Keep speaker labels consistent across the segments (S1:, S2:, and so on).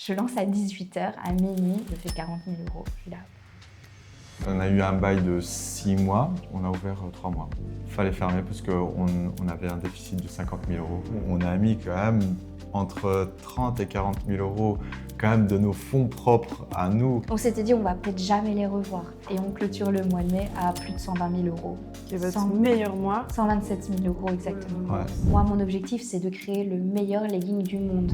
S1: Je lance à 18h, à minuit, je fais 40 000 euros. Je suis là.
S2: On a eu un bail de 6 mois, on a ouvert 3 mois. Il fallait fermer parce qu'on avait un déficit de 50 000 euros. On a mis quand même entre 30 et 40 000 euros quand même de nos fonds propres à nous.
S1: On s'était dit on va peut-être jamais les revoir. Et on clôture le mois de mai à plus de 120 000 euros.
S3: Et votre meilleur mois?
S1: 127 000 euros exactement.
S2: Ouais.
S1: Moi, mon objectif, c'est de créer le meilleur legging du monde.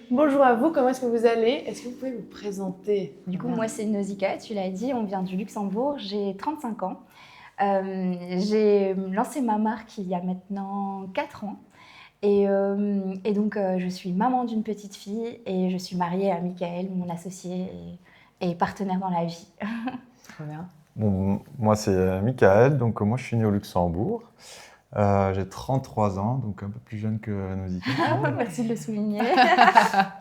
S3: Bonjour à vous, comment est-ce que vous allez? Est-ce que vous pouvez vous présenter?
S1: Du coup, moi, c'est Nausicaa, tu l'as dit, on vient du Luxembourg, j'ai 35 ans. J'ai lancé ma marque il y a maintenant 4 ans. Et donc, je suis maman d'une petite fille et je suis mariée à Michael, mon associé et partenaire dans la vie.
S3: Très bien.
S2: Bon, moi c'est Michael, donc moi je suis né au Luxembourg. J'ai 33 ans, donc un peu plus jeune que Nausicaa.
S1: Ah, merci de le souligner.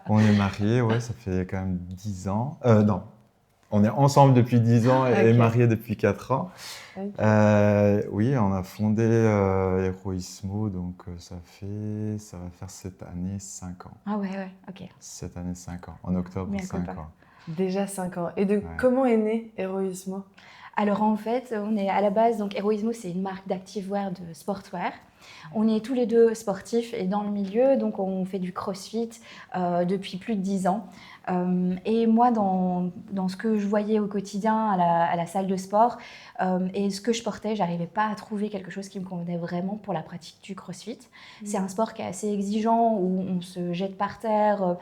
S2: On est mariés, ouais, ça fait quand même 10 ans. Non, on est ensemble depuis 10 ans et
S3: Ok.
S2: mariés depuis 4 ans.
S3: Ok.
S2: Oui, on a fondé Heroismo, donc ça va faire cette année 5 ans.
S1: Ah ouais, ok.
S2: Cette année 5 ans, en octobre
S1: Mea
S2: 5
S1: culpa.
S2: ans.
S3: Déjà 5 ans. Et de
S2: Ouais.
S3: comment est né Heroismo?
S1: Alors en fait, on est à la base, donc Heroismo, c'est une marque d'activewear, de sportwear. On est tous les deux sportifs et dans le milieu, donc on fait du crossfit depuis plus de 10 ans. Et moi, dans ce que je voyais au quotidien à la salle de sport et ce que je portais, j'arrivais pas à trouver quelque chose qui me convenait vraiment pour la pratique du crossfit. C'est un sport qui est assez exigeant, où on se jette par terre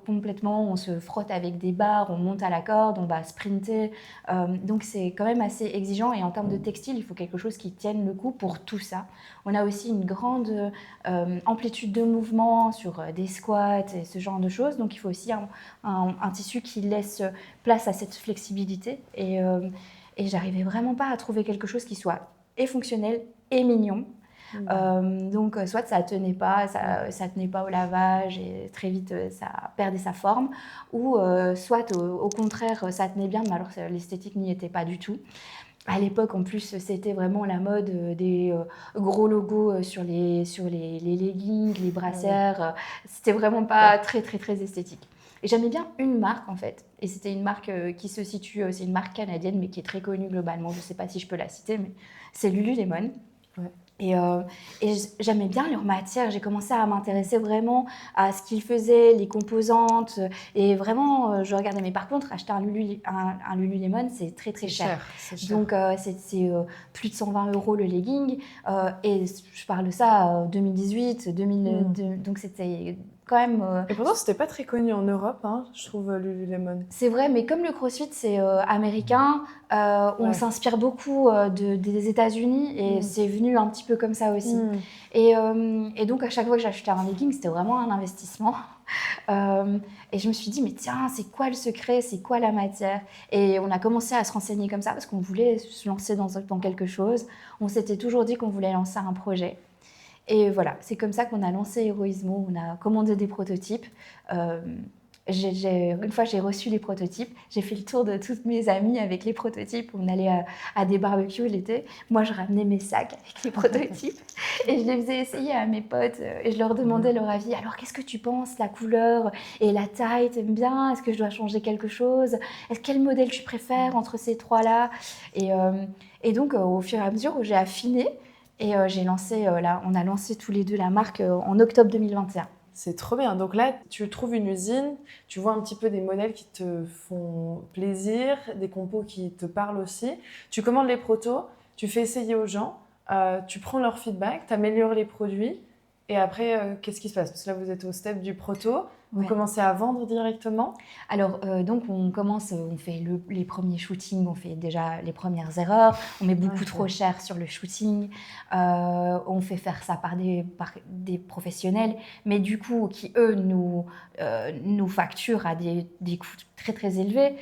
S1: complètement, on se frotte avec des barres, on monte à la corde, on va sprinter. Donc c'est quand même assez exigeant et en termes de textile, il faut quelque chose qui tienne le coup pour tout ça. On a aussi une grande amplitude de mouvement sur des squats et ce genre de choses. Donc il faut aussi un tissu qui laisse place à cette flexibilité. Et j'arrivais vraiment pas à trouver quelque chose qui soit et fonctionnel et mignon. Donc soit ça tenait pas au lavage et très vite ça perdait sa forme, ou soit au contraire ça tenait bien, mais alors l'esthétique n'y était pas du tout. À l'époque, en plus, c'était vraiment la mode des gros logos sur les leggings, les brassières. C'était vraiment pas très, très, très esthétique. Et j'aimais bien une marque, en fait. Et c'était une marque qui se situe, c'est une marque canadienne, mais qui est très connue globalement. Je ne sais pas si je peux la citer, mais c'est Lululemon.
S3: Ouais.
S1: Et j'aimais bien leur matière. J'ai commencé à m'intéresser vraiment à ce qu'ils faisaient, les composantes. Et vraiment, je regardais. Mais par contre, acheter un Lululemon, c'est très, très cher.
S3: C'est cher.
S1: Donc, c'est plus de 120 euros le legging. Et je parle de ça 2018, 2002. Donc, c'était quand même...
S3: Et pourtant, c'était pas très connu en Europe, hein, je trouve, Lululemon.
S1: C'est vrai, mais comme le CrossFit, c'est américain, on
S3: Ouais.
S1: s'inspire beaucoup des États-Unis et c'est venu un petit peu comme ça aussi. Et donc, à chaque fois que j'achetais un legging, c'était vraiment un investissement. Et je me suis dit, mais tiens, c'est quoi le secret? C'est quoi la matière? Et on a commencé à se renseigner comme ça parce qu'on voulait se lancer dans quelque chose. On s'était toujours dit qu'on voulait lancer un projet. Et voilà, c'est comme ça qu'on a lancé Heroismo. On a commandé des prototypes. Une fois, j'ai reçu les prototypes. J'ai fait le tour de toutes mes amies avec les prototypes. On allait à des barbecues l'été. Moi, je ramenais mes sacs avec les prototypes et je les faisais essayer à mes potes et je leur demandais leur avis. Alors, qu'est-ce que tu penses? La couleur et la taille, t'aimes bien? Est-ce que je dois changer quelque chose? Quel modèle tu préfères entre ces trois-là? Et donc, au fur et à mesure, j'ai affiné et j'ai lancé, on a lancé tous les deux la marque en octobre 2021.
S3: C'est trop bien. Donc là, tu trouves une usine, tu vois un petit peu des modèles qui te font plaisir, des compos qui te parlent aussi. Tu commandes les protos, tu fais essayer aux gens, tu prends leur feedback, tu améliores les produits. Et après, qu'est-ce qui se passe? Parce que là, vous êtes au step du proto. Vous commencez à vendre directement?
S1: Alors, donc, on fait les premiers shootings, on fait déjà les premières erreurs, on met beaucoup trop cher sur le shooting, on fait faire ça par des professionnels, mais du coup, qui eux nous facturent à des coûts très très élevés.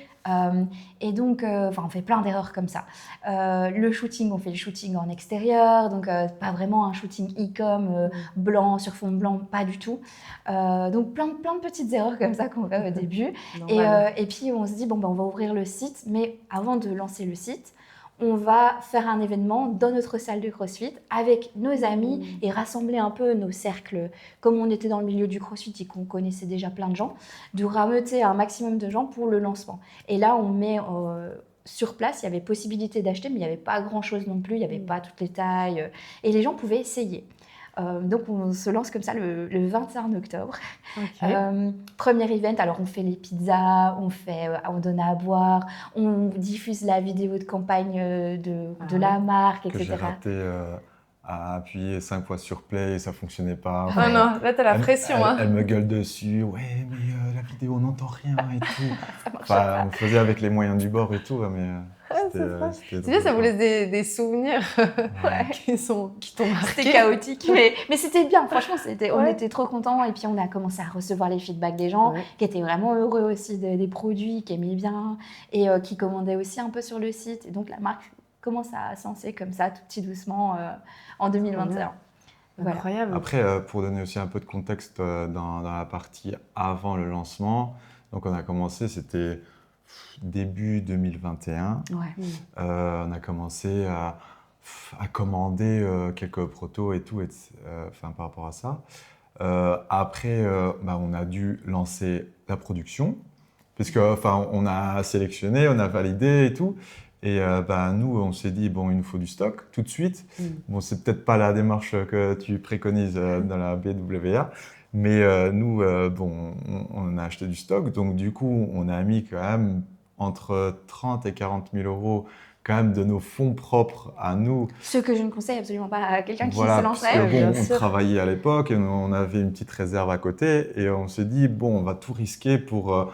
S1: Et donc, on fait plein d'erreurs comme ça. Le shooting, on fait le shooting en extérieur, donc pas vraiment un shooting e-com blanc sur fond blanc, pas du tout. Donc plein de petites erreurs comme ça qu'on fait au début. Et puis on se dit, on va ouvrir le site, mais avant de lancer le site, on va faire un événement dans notre salle de CrossFit avec nos amis et rassembler un peu nos cercles. Comme on était dans le milieu du CrossFit et qu'on connaissait déjà plein de gens, de rameuter un maximum de gens pour le lancement. Et là, on met sur place, il y avait possibilité d'acheter, mais il n'y avait pas grand-chose non plus, il n'y avait pas toutes les tailles. Et les gens pouvaient essayer. Donc on se lance comme ça le 21 octobre. Premier event, alors on fait les pizzas, on donne à boire, on diffuse la vidéo de campagne de la marque,
S2: Que
S1: etc.
S2: j'ai raté à appuyer 5 fois sur play et ça fonctionnait pas.
S3: Ah non, là t'as la pression.
S2: Elle me gueule dessus, ouais mais la vidéo on n'entend rien et tout.
S1: Ça marchait pas.
S2: On faisait avec les moyens du bord et tout, mais
S3: C'est bien, ça vous laisse des souvenirs qui t'ont marqué.
S1: C'était chaotique, mais c'était bien. Franchement, on était trop contents. Et puis, on a commencé à recevoir les feedbacks des gens qui étaient vraiment heureux aussi des produits, qui aimaient bien et qui commandaient aussi un peu sur le site. Et donc, la marque commence à ascenser comme ça, tout petit doucement, en 2021.
S3: Voilà. Incroyable.
S2: Après, pour donner aussi un peu de contexte dans la partie avant le lancement, donc on a commencé, c'était début 2021. On a commencé à commander quelques protos et tout, par rapport à ça. Après, on a dû lancer la production, puisque on a sélectionné, on a validé et tout. Et nous, on s'est dit, bon, il nous faut du stock tout de suite. Bon, c'est peut-être pas la démarche que tu préconises dans la BWR, mais nous, on a acheté du stock. Donc, du coup, on a mis quand même entre 30 et 40 000 euros quand même de nos fonds propres à nous.
S1: Ce que je ne conseille absolument pas à quelqu'un qui se lançait.
S2: Parce que, on travaillait à l'époque et on avait une petite réserve à côté. Et on s'est dit, bon, on va tout risquer pour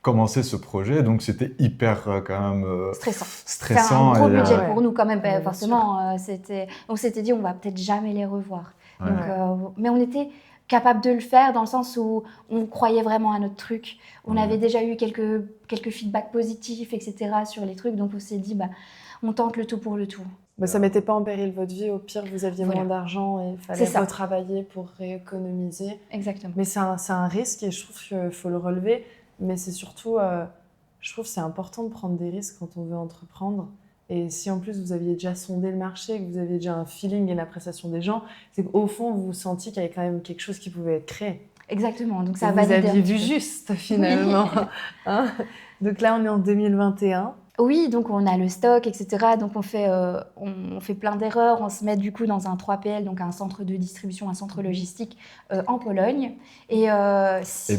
S2: commencer ce projet. Donc, c'était hyper quand même stressant.
S1: C'était un gros budget pour nous quand même.
S3: Ouais,
S1: forcément, on s'était dit, on va peut-être jamais les revoir. Donc, mais on était capable de le faire dans le sens où on croyait vraiment à notre truc. On avait déjà eu quelques feedbacks positifs, etc. sur les trucs. Donc, on s'est dit, on tente le tout pour le tout.
S3: Ça ne mettait pas en péril votre vie. Au pire, vous aviez moins d'argent et il fallait retravailler pour rééconomiser.
S1: Exactement.
S3: Mais c'est un risque et je trouve qu'il faut le relever. Mais c'est surtout, je trouve que c'est important de prendre des risques quand on veut entreprendre. Et si en plus vous aviez déjà sondé le marché, que vous aviez déjà un feeling et une appréciation des gens, c'est qu'au fond vous sentiez qu'il y avait quand même quelque chose qui pouvait être créé.
S1: Exactement, donc ça
S3: vous aviez vu juste finalement. Hein, donc là on est en 2021.
S1: Oui, donc on a le stock, etc. Donc on fait plein d'erreurs. On se met du coup dans un 3PL, donc un centre de distribution, un centre logistique en Pologne. Et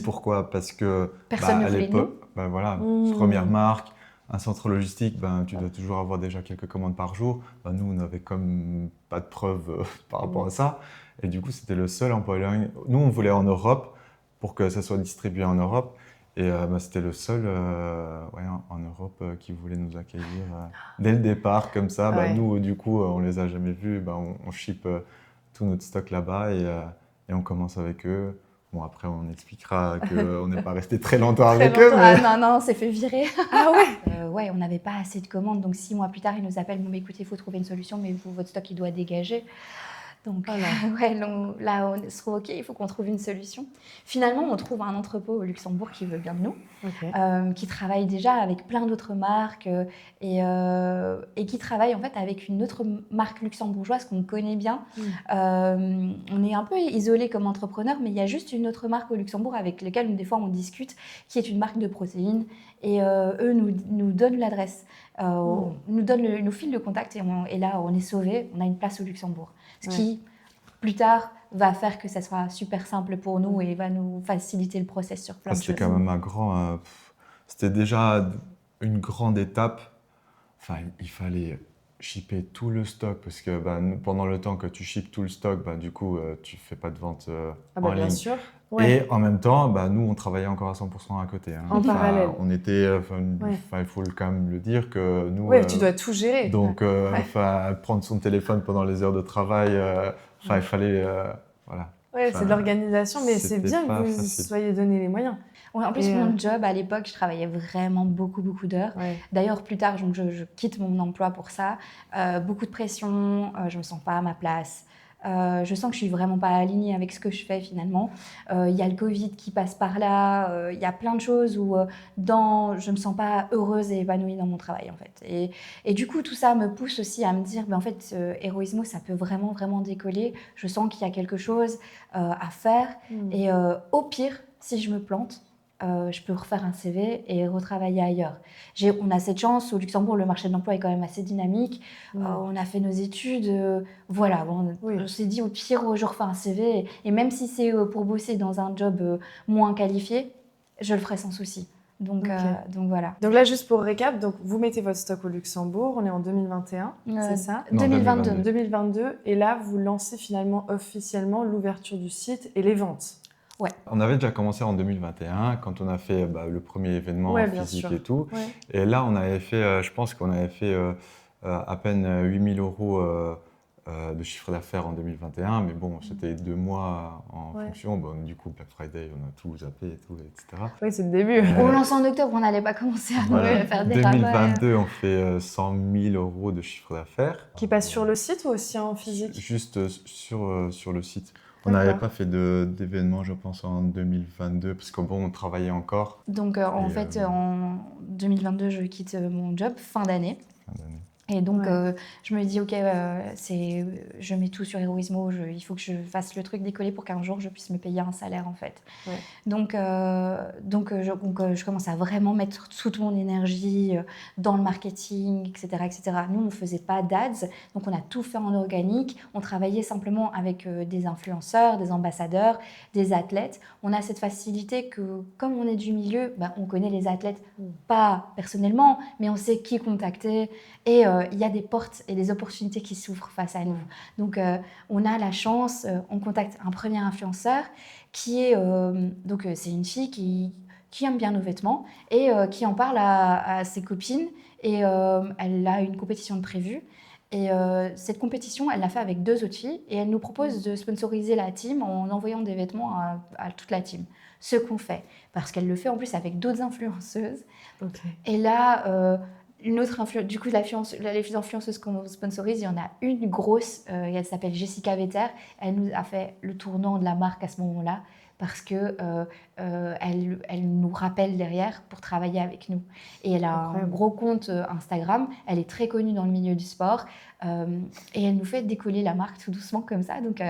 S2: pourquoi ? Parce que
S1: personne ne voulait de nous.
S2: Première marque, un centre logistique, tu dois toujours avoir déjà quelques commandes par jour. Nous, on n'avait comme pas de preuves par rapport à ça. Et du coup, c'était le seul en Pologne. Nous, on voulait en Europe pour que ça soit distribué en Europe. Et c'était le seul en Europe qui voulait nous accueillir dès le départ, comme ça. Nous, du coup, on ne les a jamais vus. On ship tout notre stock là-bas et on commence avec eux. Bon, après, on expliquera qu'on n'est pas resté très longtemps avec eux. Mais...
S1: Non, on s'est fait virer.
S3: Ah ouais
S1: on n'avait pas assez de commandes. Donc, 6 mois plus tard, ils nous appellent. Bon, écoutez, il faut trouver une solution, mais votre stock, il doit dégager. Donc là, on se trouve OK, il faut qu'on trouve une solution. Finalement, on trouve un entrepôt au Luxembourg qui veut bien de nous, qui travaille déjà avec plein d'autres marques et qui travaille en fait avec une autre marque luxembourgeoise qu'on connaît bien. On est un peu isolé comme entrepreneur, mais il y a juste une autre marque au Luxembourg avec laquelle des fois on discute, qui est une marque de protéines. Et eux nous donnent l'adresse, nous filent le contact et là, on est sauvés, on a une place au Luxembourg. Ce qui, plus tard, va faire que ça soit super simple pour nous et va nous faciliter le process sur plein de choses.
S2: C'était quand même c'était déjà une grande étape. Il fallait shipper tout le stock parce que pendant le temps que tu shippes tout le stock, du coup, tu ne fais pas de vente en ligne.
S3: Bien sûr.
S2: Et en même temps, nous, on travaillait encore à 100% à côté.
S3: En parallèle.
S2: On était, il faut quand même le dire que nous...
S3: Oui, tu dois tout gérer.
S2: Donc, prendre son téléphone pendant les heures de travail, il fallait...
S3: c'est de l'organisation, mais c'est bien que vous soyez donné les moyens.
S1: En plus, mon job, à l'époque, je travaillais vraiment beaucoup d'heures. D'ailleurs, plus tard, je quitte mon emploi pour ça. Beaucoup de pression, je ne me sens pas à ma place. Je sens que je suis vraiment pas alignée avec ce que je fais finalement. Il y a le Covid qui passe par là. Il y a plein de choses où je me sens pas heureuse et épanouie dans mon travail en fait. Et du coup, tout ça me pousse aussi à me dire, en fait, Héroïsmo, ça peut vraiment, vraiment décoller. Je sens qu'il y a quelque chose à faire. Et au pire, si je me plante, je peux refaire un CV et retravailler ailleurs. On a cette chance, au Luxembourg, le marché de l'emploi est quand même assez dynamique. On a fait nos études, voilà. On s'est dit, au pire, je refais un CV. Et même si c'est pour bosser dans un job moins qualifié, je le ferai sans souci. Donc voilà.
S3: Donc là, juste pour récap, donc vous mettez votre stock au Luxembourg, on est en 2021, c'est ça?
S2: Non,
S1: 2022.
S3: 2022, et là, vous lancez finalement officiellement l'ouverture du site et les ventes.
S1: Ouais.
S2: On avait déjà commencé en 2021 quand on a fait le premier événement physique et tout.
S3: Ouais.
S2: Et là, on avait fait, je pense qu'on avait fait à peine 8 000 € de chiffre d'affaires en 2021. Mais bon, c'était 2 mois en fonction. Bon, du coup, Black Friday, on a tout zappé et tout, etc.
S3: Oui, c'est le début.
S1: On lance en octobre, on n'allait pas commencer à faire des rabais.
S2: 2022, on fait 100 000 € de chiffre d'affaires.
S3: Qui passe sur le site ou aussi en physique?
S2: Juste sur le site. On n'avait pas fait d'événement, je pense, en 2022, parce qu'on travaillait encore.
S1: Donc, en fait, en 2022, je quitte mon job, fin d'année. Et donc, je me dis, OK, je mets tout sur Héroïsmo, il faut que je fasse le truc décoller pour qu'un jour, je puisse me payer un salaire, en fait.
S3: Ouais.
S1: Donc, je commence à vraiment mettre toute mon énergie dans le marketing, etc., etc. Nous, on ne faisait pas d'ads, donc on a tout fait en organique. On travaillait simplement avec des influenceurs, des ambassadeurs, des athlètes. On a cette facilité que, comme on est du milieu, on connaît les athlètes, pas personnellement, mais on sait qui contacter. Et il y a des portes et des opportunités qui s'ouvrent face à nous. Donc, on a la chance, on contacte un premier influenceur qui est... c'est une fille qui aime bien nos vêtements et qui en parle à ses copines. Et elle a une compétition de prévue. Et cette compétition, elle l'a fait avec 2 autres filles. Et elle nous propose de sponsoriser la team en envoyant des vêtements à toute la team. Ce qu'on fait. Parce qu'elle le fait en plus avec d'autres influenceuses.
S3: Okay.
S1: Et là... une autre du coup, les influenceuses qu'on sponsorise, il y en a une grosse, elle s'appelle Jessica Vetter. Elle nous a fait le tournant de la marque à ce moment-là parce que elle nous rappelle derrière pour travailler avec nous. Et elle a un gros compte Instagram. Elle est très connue dans le milieu du sport et elle nous fait décoller la marque tout doucement comme ça. Donc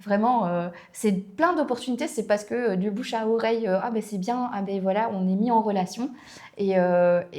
S1: vraiment, c'est plein d'opportunités. C'est parce que du bouche à oreille, c'est bien, voilà, on est mis en relation. Et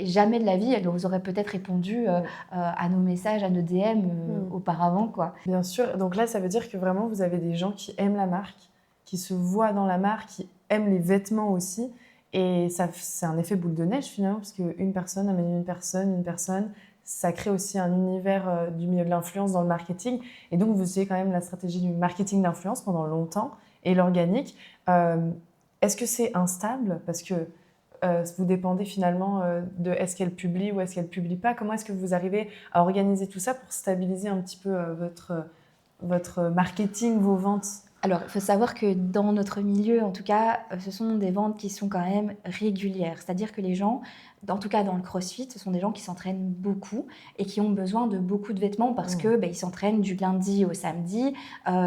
S1: jamais de la vie, elle nous aurait peut-être répondu à nos messages, à nos DM auparavant, quoi.
S3: Bien sûr. Donc là, ça veut dire que vraiment, vous avez des gens qui aiment la marque, qui se voient dans la marque, qui aiment les vêtements aussi. Et ça, c'est un effet boule de neige finalement, parce qu'une personne amène une personne, ça crée aussi un univers du milieu de l'influence dans le marketing. Et donc, vous avez quand même la stratégie du marketing d'influence pendant longtemps et l'organique. Est-ce que c'est instable? Parce que vous dépendez finalement de est-ce qu'elle publie ou est-ce qu'elle publie pas. Comment est-ce que vous arrivez à organiser tout ça pour stabiliser un petit peu votre marketing, vos ventes?
S1: Alors, il faut savoir que dans notre milieu, en tout cas, ce sont des ventes qui sont quand même régulières. C'est-à-dire que les gens, en tout cas dans le CrossFit, ce sont des gens qui s'entraînent beaucoup et qui ont besoin de beaucoup de vêtements parce que ils s'entraînent du lundi au samedi,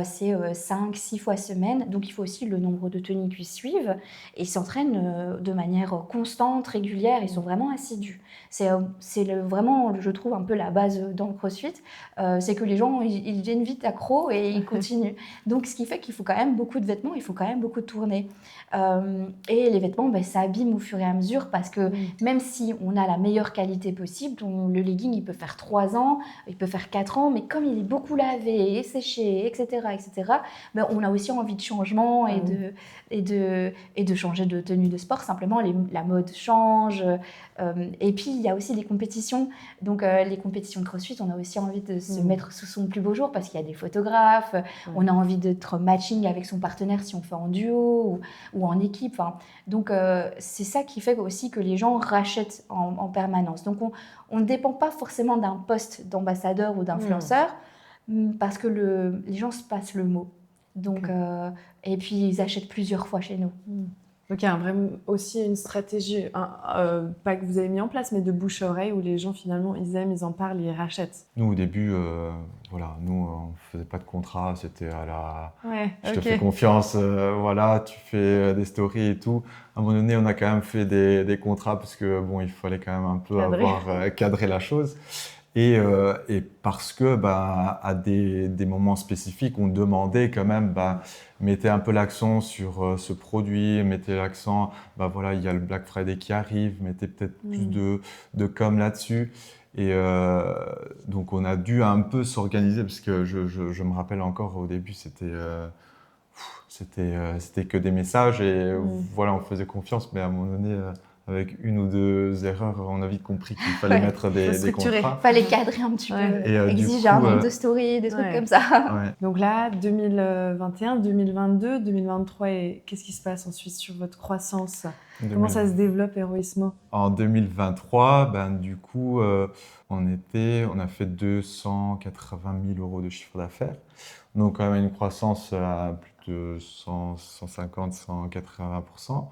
S1: c'est 5-6 fois semaine. Donc, il faut aussi le nombre de tenues qui suivent. Et ils s'entraînent de manière constante, régulière. Ils sont vraiment assidus. C'est vraiment, je trouve, un peu la base dans le CrossFit. C'est que les gens, ils deviennent vite accros et ils continuent. Donc, ce qui fait qu'il faut quand même beaucoup de vêtements, il faut quand même beaucoup tourner. Et les vêtements, ça abîme au fur et à mesure parce que même si on a la meilleure qualité possible, le legging, il peut faire 3 ans, il peut faire 4 ans, mais comme il est beaucoup lavé et séché, etc., on a aussi envie de changement et de changer de tenue de sport. Simplement, la mode change. Et puis, il y a aussi des compétitions. Donc, les compétitions de CrossFit, on a aussi envie de se mettre sous son plus beau jour parce qu'il y a des photographes. On a envie d'être matching avec son partenaire si on fait en duo ou en équipe. Donc, c'est ça qui fait aussi que les gens rachètent en permanence. Donc, on ne dépend pas forcément d'un poste d'ambassadeur ou d'influenceur parce que les gens se passent le mot. Donc, et puis, ils achètent plusieurs fois chez nous.
S3: Donc il y a aussi une stratégie, pas que vous avez mis en place, mais de bouche à oreille où les gens finalement ils aiment, ils en parlent, ils rachètent.
S2: Nous au début, voilà, nous on faisait pas de contrat, c'était à la
S3: Ouais,
S2: je te fais confiance, voilà, tu fais des stories et tout. À un moment donné, on a quand même fait des contrats parce que bon, il fallait quand même un peu cadrer la chose. Et parce que à des moments spécifiques, on demandait quand même, mettez un peu l'accent sur ce produit, mettez l'accent, voilà, il y a le Black Friday qui arrive, mettez peut-être plus de com là-dessus. Et donc on a dû un peu s'organiser parce que je me rappelle encore au début, c'était que des messages et voilà, on faisait confiance, mais à un moment donné, avec une ou deux erreurs, on a vite compris qu'il fallait mettre des contrats.
S1: Il fallait cadrer un petit peu, exiger un nombre de stories, des trucs comme ça.
S2: Ouais.
S3: Donc là, 2021, 2022, 2023, et qu'est-ce qui se passe ensuite sur votre croissance? Comment ça se développe, Heroismo?
S2: En 2023, du coup, on a fait 280 000 euros de chiffre d'affaires. Donc quand même une croissance à plus de 150-180%.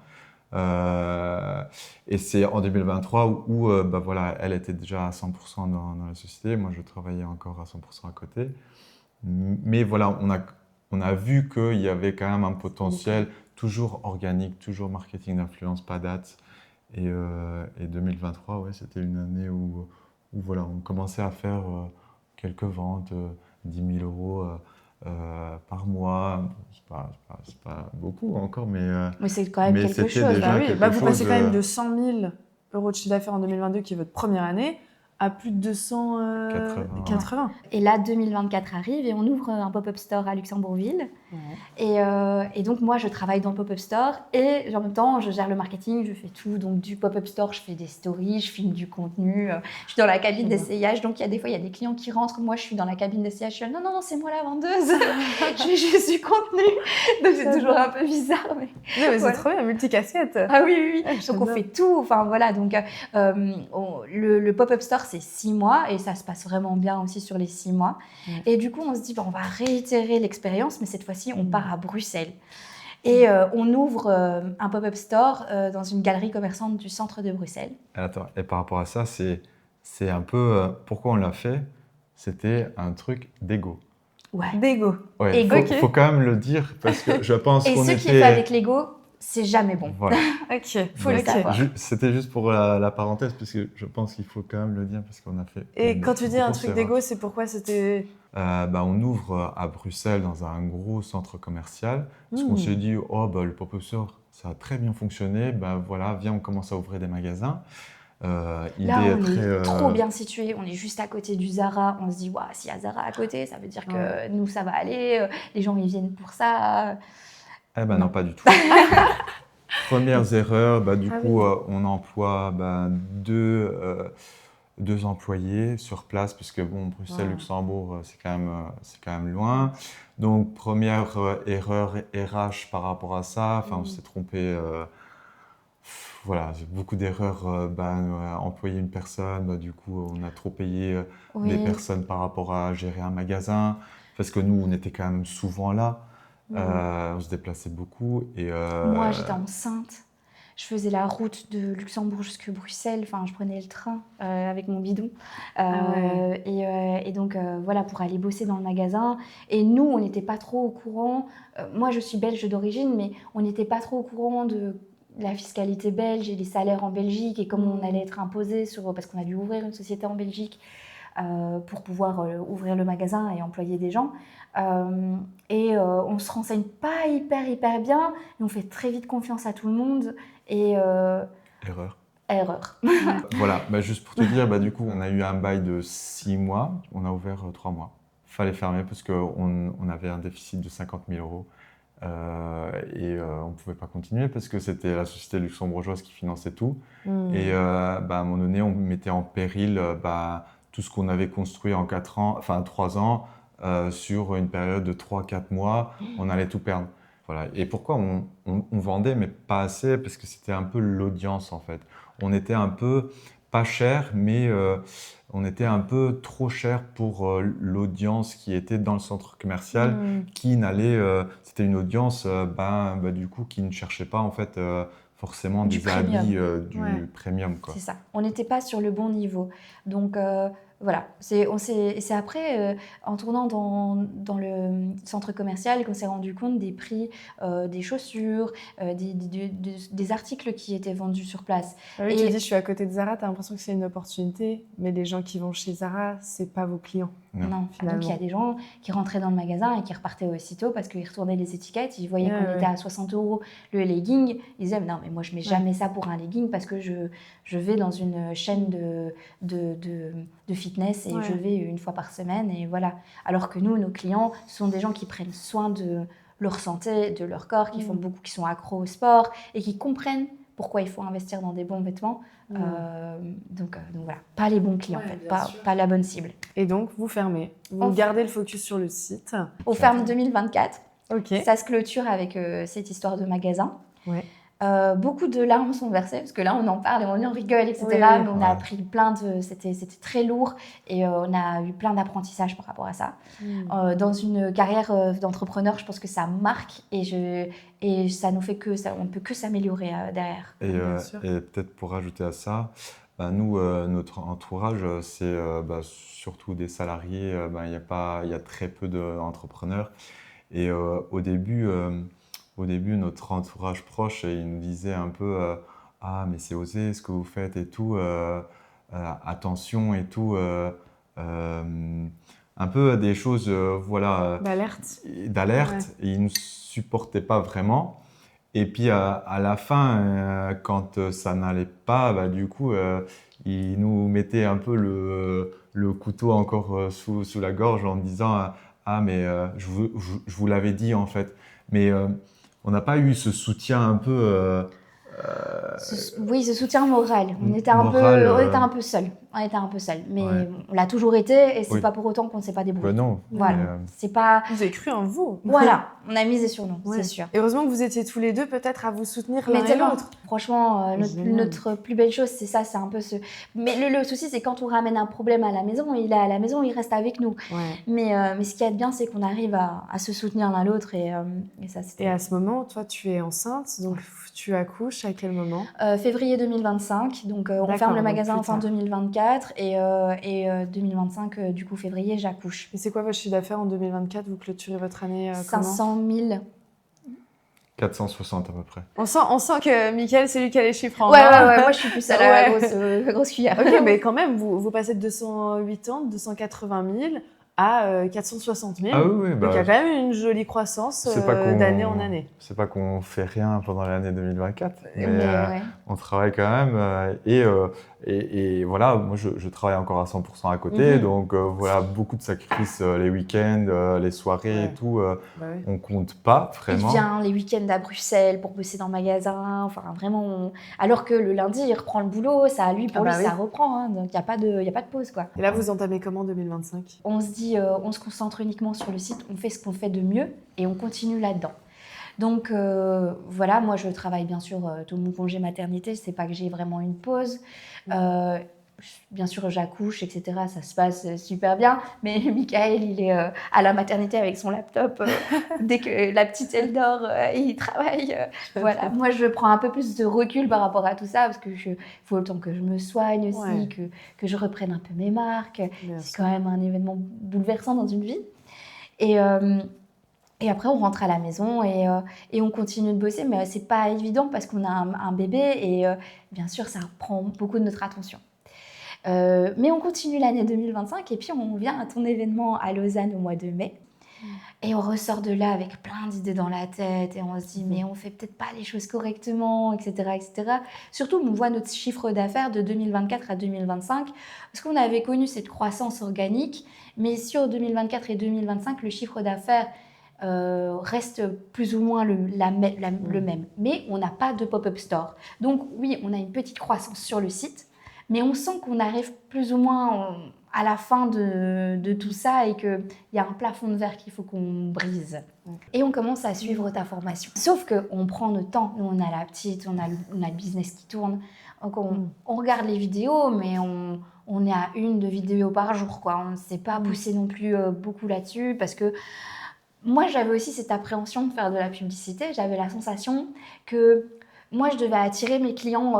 S2: Et c'est en 2023 où voilà, elle était déjà à 100% dans la société. Moi, je travaillais encore à 100% à côté. Mais voilà, on a vu qu'il y avait quand même un potentiel toujours organique, toujours marketing d'influence, pas date. Et 2023, ouais, c'était une année où voilà, on commençait à faire quelques ventes, 10 000 euros par mois. C'est pas beaucoup encore, mais
S1: c'est quand même quelque chose.
S2: Déjà
S3: vous passez quand même de 100 000 euros de chiffre d'affaires en 2022, qui est votre première année, à plus de 280.
S1: Et là, 2024 arrive et on ouvre un pop-up store à Luxembourgville. Ouais. Et donc, moi, je travaille dans le pop-up store et en même temps, je gère le marketing, je fais tout. Donc, du pop-up store, je fais des stories, je filme du contenu, je suis dans la cabine d'essayage. Donc, des fois, il y a des clients qui rentrent. Moi, je suis dans la cabine d'essayage. Je suis là, non, c'est moi la vendeuse. Je fais juste du contenu. Donc, c'est toujours un peu bizarre. Mais
S3: c'est trop bien, multicasquette.
S1: Ah oui. Donc, on fait tout. Enfin, voilà. Donc, le pop-up store, c'est 6 mois et ça se passe vraiment bien aussi sur les 6 mois. Et du coup, on se dit, on va réitérer l'expérience, mais cette fois-ci, on part à Bruxelles. Et on ouvre un pop-up store dans une galerie commerçante du centre de Bruxelles.
S2: Attends, et par rapport à ça, c'est un peu pourquoi on l'a fait, c'était un truc d'ego.
S1: Ouais.
S3: D'ego.
S2: Ouais, faut quand même le dire parce que je pense qu'on était...
S1: Et ce qui est fait avec l'ego, c'est jamais bon.
S2: Voilà.
S3: Ok, faut le savoir.
S2: C'était juste pour la parenthèse, parce que je pense qu'il faut quand même le dire, parce qu'on a fait...
S3: Et quand tu dis un truc d'ego, c'est pourquoi c'était...
S2: On ouvre à Bruxelles dans un gros centre commercial, parce qu'on s'est dit, le pop-up store, ça a très bien fonctionné, voilà, viens, on commence à ouvrir des magasins.
S1: Là, on est trop bien situé, on est juste à côté du Zara, on se dit, s'il y a Zara à côté, ça veut dire que nous, ça va aller, les gens, ils viennent pour ça.
S2: Non, pas du tout. Premières erreurs, du coup, on emploie deux employés sur place, puisque Bruxelles, Luxembourg, c'est quand même loin. Donc, première erreur RH par rapport à ça, on s'est trompé. Voilà, beaucoup d'erreurs. Employer une personne, du coup, on a trop payé des personnes par rapport à gérer un magasin, parce que nous, on était quand même souvent là. On se déplaçait beaucoup.
S1: Moi, j'étais enceinte. Je faisais la route de Luxembourg jusqu'à Bruxelles. Enfin, je prenais le train avec mon bidon. Et donc, voilà, pour aller bosser dans le magasin. Et nous, on n'était pas trop au courant. Moi, je suis belge d'origine, mais on n'était pas trop au courant de la fiscalité belge et les salaires en Belgique et comment on allait être imposé parce qu'on a dû ouvrir une société en Belgique pour pouvoir ouvrir le magasin et employer des gens. On ne se renseigne pas hyper bien, et on fait très vite confiance à tout le monde. Et Erreur.
S2: Voilà, juste pour te dire, du coup, on a eu un bail de 6 mois, on a ouvert 3 mois. Il fallait fermer parce qu'on avait un déficit de 50 000 euros. Et on ne pouvait pas continuer parce que c'était la société luxembourgeoise qui finançait tout. Et à un moment donné, on mettait en péril tout ce qu'on avait construit en 3 ans. Sur une période de 3-4 mois, on allait tout perdre. Voilà. Et pourquoi on vendait, mais pas assez? Parce que c'était un peu l'audience, en fait. On était un peu pas cher, mais on était un peu trop cher pour l'audience qui était dans le centre commercial, qui n'allait, c'était une audience du coup qui ne cherchait pas en fait forcément
S1: Du
S2: des
S1: premium.
S2: habits du
S3: Ouais.
S2: premium quoi.
S1: C'est ça. On n'était pas sur le bon niveau. Donc voilà, c'est après, en tournant dans le centre commercial, qu'on s'est rendu compte des prix des chaussures, des articles qui étaient vendus sur place.
S3: Ah oui,
S1: Et-
S3: tu dis, je suis à côté de Zara, tu as l'impression que c'est une opportunité, mais les gens qui vont chez Zara, c'est pas vos clients.
S1: Non,
S3: finalement.
S1: donc il y a des gens qui rentraient dans le magasin et qui repartaient aussitôt parce qu'ils retournaient les étiquettes, ils voyaient qu'on était à 60 € le legging, ils disaient non mais moi je mets jamais ça pour un legging parce que je vais dans une chaîne de fitness et je vais une fois par semaine et voilà. Alors que nous, nos clients sont des gens qui prennent soin de leur santé, de leur corps, qui font beaucoup, qui sont accros au sport et qui comprennent pourquoi il faut investir dans des bons vêtements. Donc voilà, pas les bons clients en fait, pas la bonne cible.
S3: Et donc, vous fermez. Vous
S1: On
S3: gardez le focus sur le site.
S1: On ferme 2024.
S3: Ok.
S1: Ça se clôture avec cette histoire de magasin.
S3: Ouais.
S1: Beaucoup de larmes sont versées parce que là on en parle et on en rigole, etc.
S3: Oui,
S1: mais on a appris c'était très lourd et on a eu plein d'apprentissages par rapport à ça. Dans une carrière d'entrepreneur, je pense que ça marque et ça nous fait on ne peut que s'améliorer derrière.
S2: Et peut-être pour rajouter à ça, nous, notre entourage, c'est surtout des salariés. Il y a très peu d'entrepreneurs. Et au début, notre entourage proche, il nous disait un peu ah, mais c'est osé ce que vous faites et tout, attention et tout. Un peu des choses
S3: D'alerte.
S2: d'alerte. Et ils ne supportaient pas vraiment. Et puis à la fin, quand ça n'allait pas, du coup, ils nous mettaient un peu le couteau encore sous la gorge en disant ah mais je vous l'avais dit en fait. Mais on n'a pas eu ce soutien un peu.
S1: Oui, ce soutien moral. On était un peu seuls. On était un peu seuls. Mais on l'a toujours été et c'est pas pour autant qu'on ne s'est pas débrouillé.
S2: Non.
S1: Voilà. C'est pas.
S3: Vous avez cru en vous.
S1: Voilà, on a misé sur nous, c'est sûr.
S3: Et heureusement que vous étiez tous les deux peut-être à vous soutenir l'un et l'autre.
S1: Franchement, notre plus belle chose, c'est ça, c'est un peu ce. Mais le souci, c'est quand on ramène un problème à la maison, il est à la maison, il reste avec nous.
S3: Ouais.
S1: Mais ce qui est bien, c'est qu'on arrive à se soutenir l'un l'autre et ça.
S3: Et à ce moment, toi, tu es enceinte, donc tu accouches à quel moment?
S1: Février 2025, donc on ferme le magasin fin 2024 et 2025, du coup février, j'accouche.
S3: Et c'est quoi votre chiffre d'affaires en 2024? Vous clôturez votre année
S1: 500 000.
S2: 460 à peu près.
S3: On sent que Mickaël, c'est lui qui a les chiffres en
S1: main. Ouais, moi je suis plus à la grosse cuillère.
S3: Ok, mais quand même, vous passez de 280 000 à 460 000.
S2: Ah oui,
S3: donc il y a quand même une jolie croissance d'année en année.
S2: C'est pas qu'on fait rien pendant l'année 2024, mais
S1: ouais.
S2: on travaille quand même. Et voilà, moi je travaille encore à 100% à côté, donc voilà, beaucoup de sacrifices les week-ends, les soirées et tout. On compte pas vraiment.
S1: Il vient les week-ends à Bruxelles pour bosser dans le magasin, enfin vraiment. Alors que le lundi, il reprend le boulot, ça lui ça reprend, hein, donc il y a pas de pause quoi.
S3: Et là, vous entamez comment 2025?
S1: On se dit, on se concentre uniquement sur le site, on fait ce qu'on fait de mieux et on continue là-dedans. Donc voilà, moi je travaille bien sûr tout mon congé maternité, c'est pas que j'ai vraiment une pause. Bien sûr j'accouche, etc. Ça se passe super bien, mais Mickaël il est à la maternité avec son laptop. Dès que la petite elle dort, il travaille. Voilà, moi je prends un peu plus de recul par rapport à tout ça parce que faut le temps que je me soigne aussi, que je reprenne un peu mes marques. C'est quand même un événement bouleversant dans une vie. Et après, on rentre à la maison et on continue de bosser, mais c'est pas évident parce qu'on a un bébé et bien sûr, ça prend beaucoup de notre attention. Mais on continue l'année 2025 et puis on vient à ton événement à Lausanne au mois de mai. Et on ressort de là avec plein d'idées dans la tête et on se dit mais on fait peut-être pas les choses correctement, etc., etc. Surtout, on voit notre chiffre d'affaires de 2024 à 2025 parce qu'on avait connu cette croissance organique, mais sur 2024 et 2025, le chiffre d'affaires reste plus ou moins le même. Mais on n'a pas de pop-up store. Donc oui, on a une petite croissance sur le site, mais on sent qu'on arrive plus ou moins à la fin de tout ça et qu'il y a un plafond de verre qu'il faut qu'on brise. Et on commence à suivre ta formation. Sauf qu'on prend notre temps. Nous, on a la petite, on a le business qui tourne. Donc on regarde les vidéos, mais on est à 1-2 vidéos par jour, quoi. On ne s'est pas poussé non plus beaucoup là-dessus parce que moi, j'avais aussi cette appréhension de faire de la publicité. J'avais la sensation que moi, je devais attirer mes clients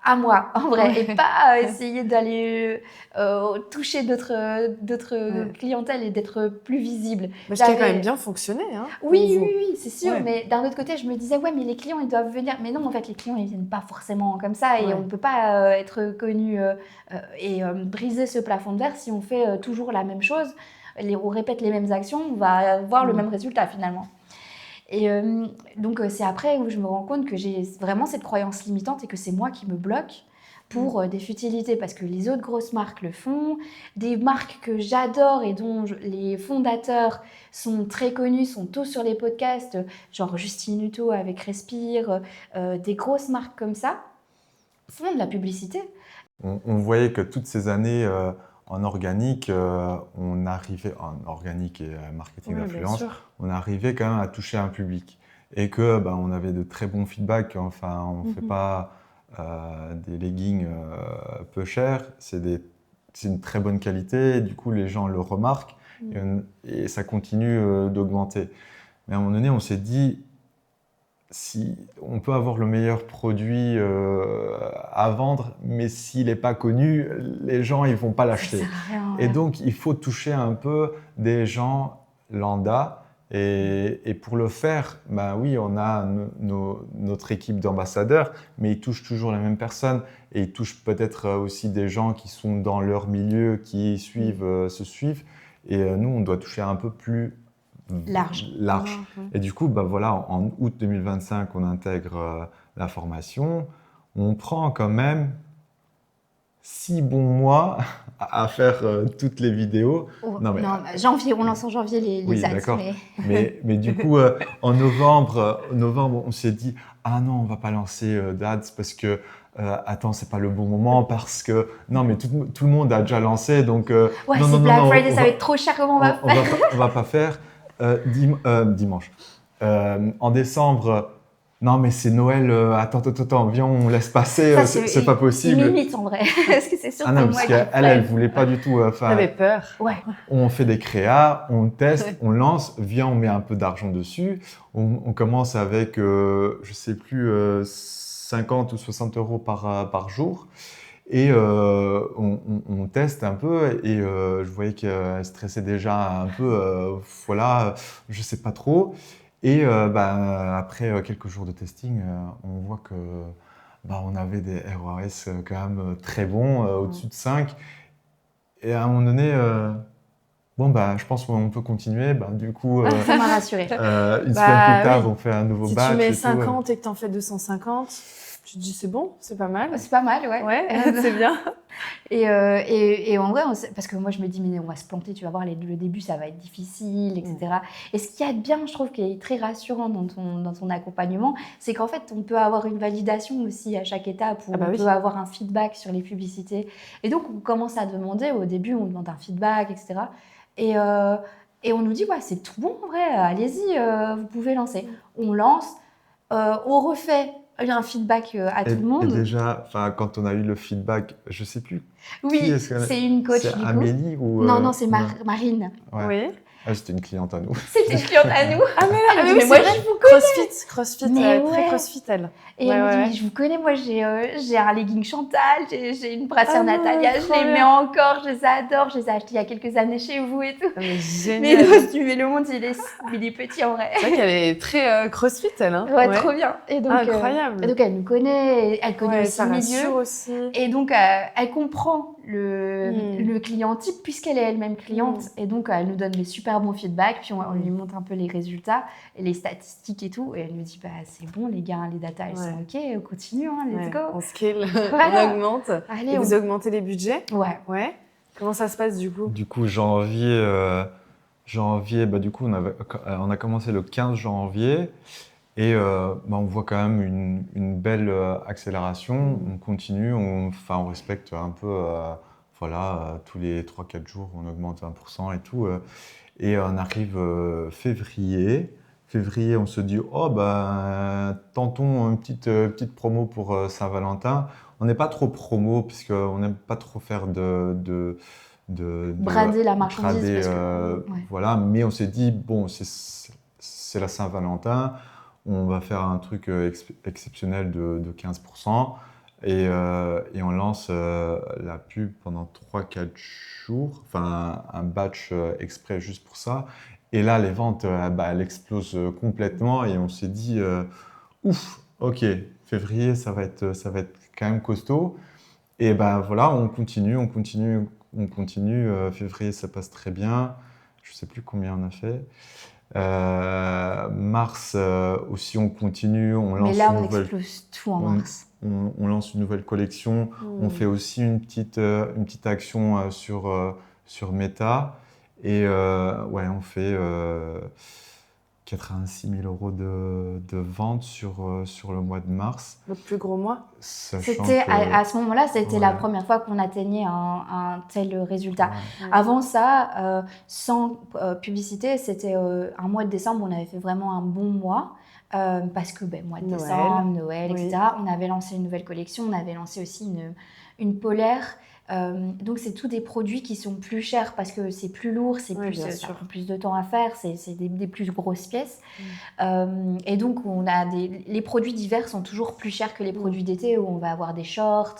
S1: à moi, en vrai, et pas essayer d'aller toucher d'autres clientèles et d'être plus visible.
S3: Ce qui a quand même bien fonctionné. Hein,
S1: oui, c'est sûr. Ouais. Mais d'un autre côté, je me disais, ouais, mais les clients, ils doivent venir. Mais non, en fait, les clients, ils viennent pas forcément comme ça. Et on ne peut pas être connu et briser ce plafond de verre si on fait toujours la même chose. On répète les mêmes actions, on va avoir le même résultat finalement. Et donc, c'est après où je me rends compte que j'ai vraiment cette croyance limitante et que c'est moi qui me bloque pour des futilités parce que les autres grosses marques le font. Des marques que j'adore et dont les fondateurs sont très connus, sont tous sur les podcasts, genre Justine Hutto avec Respire, des grosses marques comme ça, font de la publicité.
S2: On voyait que toutes ces années en organique, on arrivait, en organique et marketing d'influence, on arrivait quand même à toucher un public. Et que on avait de très bons feedbacks. Enfin, on ne fait pas des leggings peu chers, c'est une très bonne qualité. Et du coup, les gens le remarquent et ça continue d'augmenter. Mais à un moment donné, on s'est dit, si on peut avoir le meilleur produit à vendre, mais s'il n'est pas connu, les gens ils vont pas l'acheter. Et donc il faut toucher un peu des gens lambda. Et pour le faire, oui, on a notre équipe d'ambassadeurs, mais ils touchent toujours les mêmes personnes et ils touchent peut-être aussi des gens qui sont dans leur milieu, qui se suivent. Et nous, on doit toucher un peu plus large. Et du coup, voilà, en août 2025, on intègre la formation. On prend quand même 6 bons mois à faire toutes les vidéos.
S1: Janvier, on lance en janvier les ads.
S2: D'accord. Mais du coup, en novembre, on s'est dit « Ah non, on ne va pas lancer d'ads parce que attends, c'est pas le bon moment parce que non, mais tout le monde a déjà lancé, donc
S1: c'est Black Friday, ça va être trop cher, comment on va faire ?»
S2: On va pas faire. Dimanche. En décembre, non mais c'est Noël, attends, viens, on laisse passer, c'est pas possible.
S1: Il m'imite en vrai, parce que c'est sûr que
S2: parce qu'elle voulait pas du tout.
S3: J'avais peur.
S2: On fait des créas, on teste, on lance, viens, on met un peu d'argent dessus. On commence avec, je sais plus, 50 ou 60 euros par jour. Et on teste un peu et je voyais qu'elle stressait déjà un peu, voilà, je sais pas trop. Et après quelques jours de testing, on voit que on avait des ROAS quand même très bons, au-dessus de 5. Et à un moment donné, je pense qu'on peut continuer. Du coup,
S1: ça m'a rassurée.
S2: Une semaine plus tard, on fait un nouveau batch.
S3: Si tu mets 50 et que tu en fais 250... Tu te dis c'est bon, c'est pas mal.
S1: C'est pas mal, ouais.
S3: C'est bien.
S1: Et en vrai, parce que moi je me dis mais on va se planter, tu vas voir, le début ça va être difficile, etc. Et ce qu'il y a de bien, je trouve, qui est très rassurant dans ton accompagnement, c'est qu'en fait on peut avoir une validation aussi à chaque étape, où on peut avoir un feedback sur les publicités. Et donc on commence à demander, au début on demande un feedback, etc. Et on nous dit c'est tout bon en vrai, allez-y, vous pouvez lancer. On lance, on refait. Il y a un feedback à tout le monde.
S2: Et déjà, quand on a eu le feedback, je ne sais plus.
S1: Oui, c'est une coach du coup.
S2: C'est Amélie ou
S1: Non, c'est Marine.
S2: Ouais.
S3: Oui.
S2: C'était une cliente à nous.
S1: C'était une cliente à nous.
S3: Mais moi, je vous connais. CrossFit, très CrossFit, elle.
S1: Et elle me dit, je vous connais, moi j'ai un legging Chantal, j'ai une brassière Natalia, je les mets encore, je les adore, je les ai achetés il y a quelques années chez vous et tout.
S3: Génial.
S1: Mais le monde, il est petit en vrai.
S3: C'est vrai qu'elle est très CrossFit, elle. Hein.
S1: Ouais, trop bien. Et donc,
S3: incroyable.
S1: Et donc elle nous connaît, elle connaît aussi le milieu.
S3: Aussi.
S1: Et donc elle comprend le client type puisqu'elle est elle-même cliente. Et donc elle nous donne des super bons feedbacks, puis on lui montre un peu les résultats et les statistiques et tout. Et elle nous dit c'est bon les gars, les datas elles sont ok, on continue, let's go.
S3: On scale, on augmente.
S1: Allez,
S3: et vous augmentez les budgets?
S1: Ouais.
S3: Comment ça se passe du coup?
S2: Du coup, janvier, du coup, on a commencé le 15 janvier et on voit quand même une belle accélération. On continue, on respecte un peu, tous les 3-4 jours, on augmente 1% et tout. Et on arrive février. Février, on se dit, oh, tentons une petite promo pour Saint-Valentin. On n'est pas trop promo, puisqu'on n'aime pas trop faire
S1: Brader la marchandise.
S2: brader,
S1: Parce que, ouais.
S2: voilà, mais on s'est dit, bon, c'est la Saint-Valentin, on va faire un truc exceptionnel de 15%. Et on lance la pub pendant 3-4 jours, enfin un batch exprès juste pour ça. Et là, les ventes, elles explosent complètement et on s'est dit, ouf, ok, février, ça va être quand même costaud. Et voilà, on continue. Février, ça passe très bien. Je ne sais plus combien on a fait. Mars aussi, on continue.
S1: Mais là, on explose tout en mars.
S2: On lance une nouvelle collection. On fait aussi une petite action sur Meta. Et on fait 86 000 € de ventes sur le mois de mars.
S3: Votre plus gros mois?
S1: C'était à ce moment-là, c'était la première fois qu'on atteignait un tel résultat.
S3: Ouais.
S1: Avant ça, sans publicité, c'était un mois de décembre, on avait fait vraiment un bon mois. Parce que mois de décembre, Noël, etc. On avait lancé une nouvelle collection, on avait lancé aussi une polaire. Donc c'est tous des produits qui sont plus chers parce que c'est plus lourd, ça prend plus de temps à faire, c'est des plus grosses pièces. Et donc les produits d'hiver sont toujours plus chers que les produits d'été où on va avoir des shorts